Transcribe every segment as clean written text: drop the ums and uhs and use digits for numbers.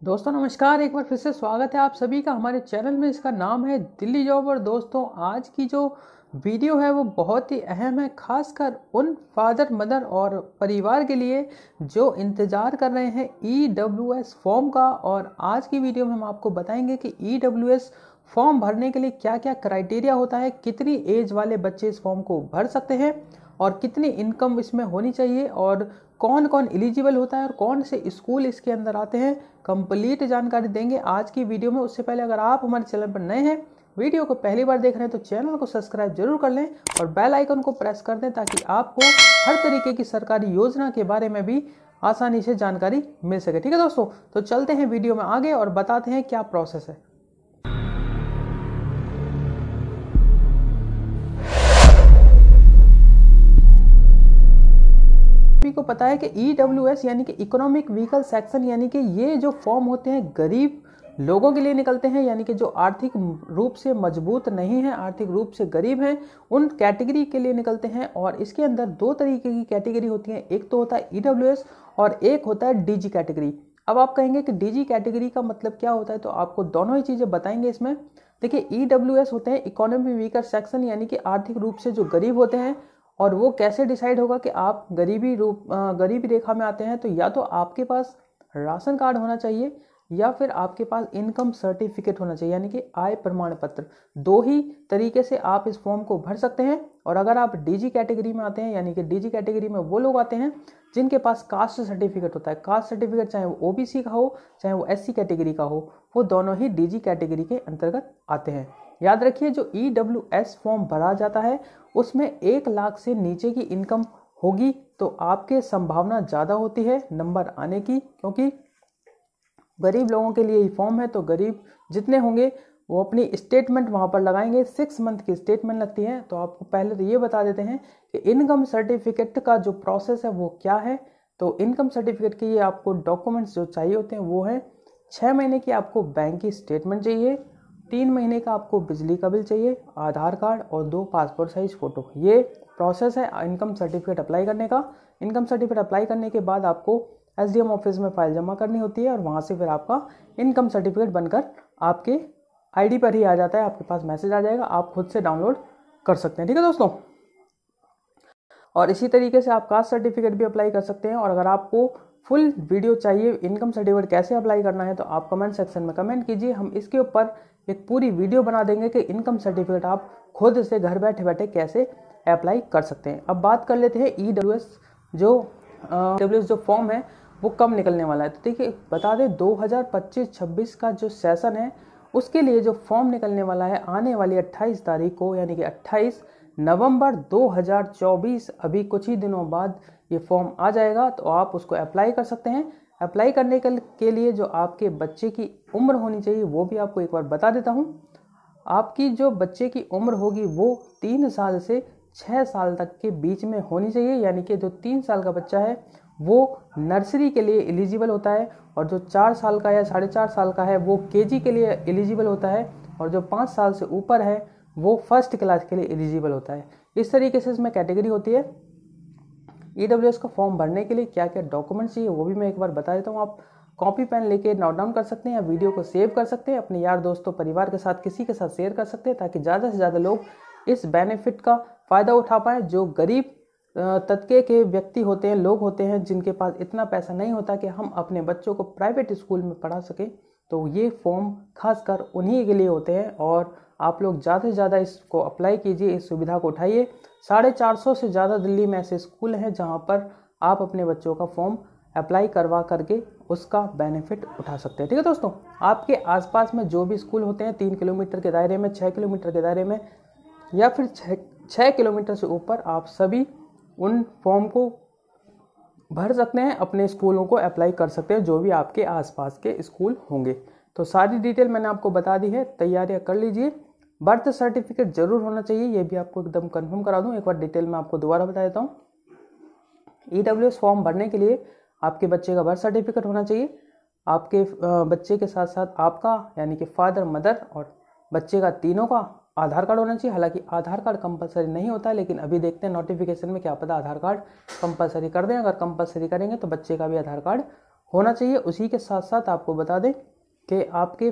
दोस्तों नमस्कार। एक बार फिर से स्वागत है आप सभी का हमारे चैनल में। इसका नाम है दिल्ली जॉब। और दोस्तों आज की जो वीडियो है वो बहुत ही अहम है, खासकर उन फादर मदर और परिवार के लिए जो इंतज़ार कर रहे हैं EWS फॉर्म का। और आज की वीडियो में हम आपको बताएंगे कि EWS फॉर्म भरने के लिए क्या क्या क्राइटेरिया होता है, कितनी एज वाले बच्चे इस फॉर्म को भर सकते हैं और कितनी इनकम इसमें होनी चाहिए और कौन कौन एलिजिबल होता है और कौन से स्कूल इसके अंदर आते हैं। कंप्लीट जानकारी देंगे आज की वीडियो में। उससे पहले अगर आप हमारे चैनल पर नए हैं, वीडियो को पहली बार देख रहे हैं, तो चैनल को सब्सक्राइब जरूर कर लें और बेल आइकन को प्रेस कर दें ताकि आपको हर तरीके की सरकारी योजना के बारे में भी आसानी से जानकारी मिल सके। ठीक है दोस्तों, तो चलते हैं वीडियो में आगे और बताते हैं क्या प्रोसेस है। को पता है कि EWS यानी कि इकोनॉमिक व्हीकल सेक्शन, यानी कि ये जो फॉर्म होते हैं गरीब लोगों के लिए निकलते हैं, यानी कि जो आर्थिक रूप से मजबूत नहीं है, आर्थिक रूप से गरीब हैं, उन कैटेगरी के लिए निकलते हैं। और इसके अंदर दो तरीके की कैटेगरी होती है, एक तो होता है EWS और एक होता है DG कैटेगरी। अब आप कहेंगे कि DG कैटेगरी का मतलब क्या होता है, तो आपको दोनों ही चीज़ें बताएंगे इसमें। देखिए, EWS होते हैं इकोनॉमिक वीकर सेक्शन, यानी कि आर्थिक रूप से जो गरीब होते हैं। और वो कैसे डिसाइड होगा कि आप गरीबी रेखा में आते हैं, तो या तो आपके पास राशन कार्ड होना चाहिए या फिर आपके पास इनकम सर्टिफिकेट होना चाहिए, यानी कि आय प्रमाण पत्र। दो ही तरीके से आप इस फॉर्म को भर सकते हैं। और अगर आप DG कैटेगरी में आते हैं, यानी कि DG कैटेगरी में वो लोग आते हैं जिनके पास कास्ट सर्टिफिकेट होता है। कास्ट सर्टिफिकेट चाहे वो OBC का हो चाहे वो SC कैटेगरी का हो, वो दोनों ही DG कैटेगरी के अंतर्गत आते हैं। याद रखिए, जो EWS फॉर्म भरा जाता है उसमें 1 लाख से नीचे की इनकम होगी तो आपके संभावना ज़्यादा होती है नंबर आने की, क्योंकि गरीब लोगों के लिए ही फॉर्म है। तो गरीब जितने होंगे वो अपनी स्टेटमेंट वहाँ पर लगाएंगे। 6 मंथ की स्टेटमेंट लगती है। तो आपको पहले तो ये बता देते हैं कि इनकम सर्टिफिकेट का जो प्रोसेस है वो क्या है। तो इनकम सर्टिफिकेट के लिए आपको डॉक्यूमेंट्स जो चाहिए होते हैं वो है 6 महीने की आपको बैंक की स्टेटमेंट चाहिए, 3 महीने का आपको बिजली का बिल चाहिए, आधार कार्ड और 2 पासपोर्ट साइज फ़ोटो। ये प्रोसेस है इनकम सर्टिफिकेट अप्लाई करने का। इनकम सर्टिफिकेट अप्लाई करने के बाद आपको SDM ऑफिस में फाइल जमा करनी होती है और वहाँ से फिर आपका इनकम सर्टिफिकेट बनकर आपके ID पर ही आ जाता है। आपके पास मैसेज आ जाएगा, आप खुद से डाउनलोड कर सकते हैं। ठीक है दोस्तों, और इसी तरीके से आप कास्ट सर्टिफिकेट भी अप्लाई कर सकते हैं। और अगर आपको फुल वीडियो चाहिए इनकम सर्टिफिकेट कैसे अप्लाई करना है, तो आप कमेंट सेक्शन में कमेंट कीजिए, हम इसके ऊपर एक पूरी वीडियो बना देंगे कि इनकम सर्टिफिकेट आप खुद से घर बैठे बैठे कैसे अप्लाई कर सकते हैं। अब बात कर लेते हैं EWS जो फॉर्म है वो कब निकलने वाला है। तो देखिए, बता दें 2025-26 का जो सेशन है उसके लिए जो फॉर्म निकलने वाला है आने वाली 28 तारीख को, यानी कि 28 नवंबर 2024, अभी कुछ ही दिनों बाद ये फॉर्म आ जाएगा। तो आप उसको अप्लाई कर सकते हैं। अप्लाई करने के लिए जो आपके बच्चे की उम्र होनी चाहिए वो भी आपको एक बार बता देता हूँ। आपकी जो बच्चे की उम्र होगी वो 3 साल से 6 साल तक के बीच में होनी चाहिए, यानी कि जो 3 साल का बच्चा है वो नर्सरी के लिए एलिजिबल होता है और जो 4 साल का या 4.5 साल का है वो KG के लिए एलिजिबल होता है और जो 5 साल से ऊपर है वो फर्स्ट क्लास के लिए एलिजिबल होता है। इस तरीके से इसमें कैटेगरी होती है। EWS का फॉर्म भरने के लिए क्या क्या डॉक्यूमेंट्स चाहिए वो भी मैं एक बार बता देता हूँ। आप कॉपी पेन लेके नोट डाउन कर सकते हैं या वीडियो को सेव कर सकते हैं, अपने यार दोस्तों परिवार के साथ किसी के साथ शेयर कर सकते हैं ताकि ज़्यादा से ज़्यादा लोग इस बेनिफिट का फ़ायदा उठा पाएँ। जो गरीब तबके के व्यक्ति होते हैं, लोग होते हैं जिनके पास इतना पैसा नहीं होता कि हम अपने बच्चों को प्राइवेट स्कूल में पढ़ा सकें, तो ये फॉर्म खासकर उन्हीं के लिए होते हैं। और आप लोग ज़्यादा से ज़्यादा इसको अप्लाई कीजिए, इस सुविधा को उठाइए। 450 से ज़्यादा दिल्ली में ऐसे स्कूल हैं जहाँ पर आप अपने बच्चों का फॉर्म अप्लाई करवा करके उसका बेनिफिट उठा सकते हैं। ठीक है दोस्तों, आपके आसपास में जो भी स्कूल होते हैं 3 किलोमीटर के दायरे में, 6 किलोमीटर के दायरे में या फिर 6 किलोमीटर से ऊपर, आप सभी उन फॉर्म को भर सकते हैं, अपने स्कूलों को अप्लाई कर सकते हैं जो भी आपके आसपास के स्कूल होंगे। तो सारी डिटेल मैंने आपको बता दी है, तैयारियां कर लीजिए। बर्थ सर्टिफिकेट जरूर होना चाहिए, ये भी आपको एकदम कंफर्म करा दूं। एक बार डिटेल में आपको दोबारा बता देता हूँ। EWS फॉर्म भरने के लिए आपके बच्चे का बर्थ सर्टिफिकेट होना चाहिए। आपके बच्चे के साथ साथ आपका, यानी कि फादर मदर और बच्चे का, तीनों का आधार कार्ड होना चाहिए। हालांकि आधार कार्ड कंपलसरी नहीं होता है, लेकिन अभी देखते हैं नोटिफिकेशन में, क्या पता आधार कार्ड कंपलसरी कर दें। अगर कंपलसरी करेंगे तो बच्चे का भी आधार कार्ड होना चाहिए। उसी के साथ साथ आपको बता दें कि आपके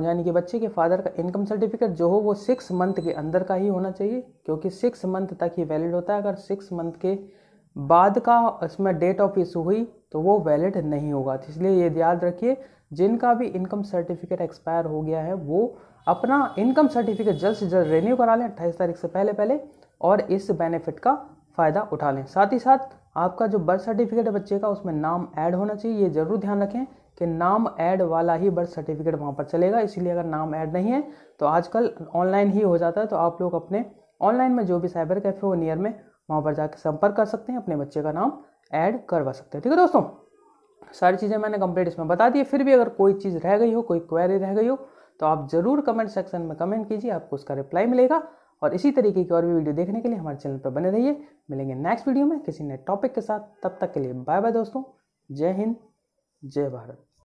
यानी कि बच्चे के फादर का इनकम सर्टिफिकेट जो हो वो 6 मंथ के अंदर का ही होना चाहिए, क्योंकि 6 मंथ तक ही वैलिड होता है। अगर 6 मंथ के बाद का इसमें डेट ऑफ इशू हुई तो वो वैलिड नहीं होगा। तो इसलिए ये याद रखिए, जिनका भी इनकम सर्टिफिकेट एक्सपायर हो गया है वो अपना इनकम सर्टिफिकेट जल्द से जल्द रिन्यू करा लें 28 तारीख से पहले पहले, और इस बेनिफिट का फ़ायदा उठा लें। साथ ही साथ आपका जो बर्थ सर्टिफिकेट है बच्चे का, उसमें नाम ऐड होना चाहिए। ये ज़रूर ध्यान रखें कि नाम ऐड वाला ही बर्थ सर्टिफिकेट वहाँ पर चलेगा। इसीलिए अगर नाम ऐड नहीं है तो आजकल ऑनलाइन ही हो जाता है, तो आप लोग अपने ऑनलाइन में जो भी साइबर कैफे हो नियर में, वहाँ पर जाकर संपर्क कर सकते हैं, अपने बच्चे का नाम ऐड करवा सकते हैं। ठीक है दोस्तों, सारी चीज़ें मैंने कंप्लीट इसमें बता दी है। फिर भी अगर कोई चीज़ रह गई हो, कोई क्वेरी रह गई हो, तो आप ज़रूर कमेंट सेक्शन में कमेंट कीजिए, आपको उसका रिप्लाई मिलेगा। और इसी तरीके की और भी वीडियो देखने के लिए हमारे चैनल पर बने रहिए। मिलेंगे नेक्स्ट वीडियो में किसी नए टॉपिक के साथ। तब तक के लिए बाय बाय दोस्तों। जय हिंद, जय भारत।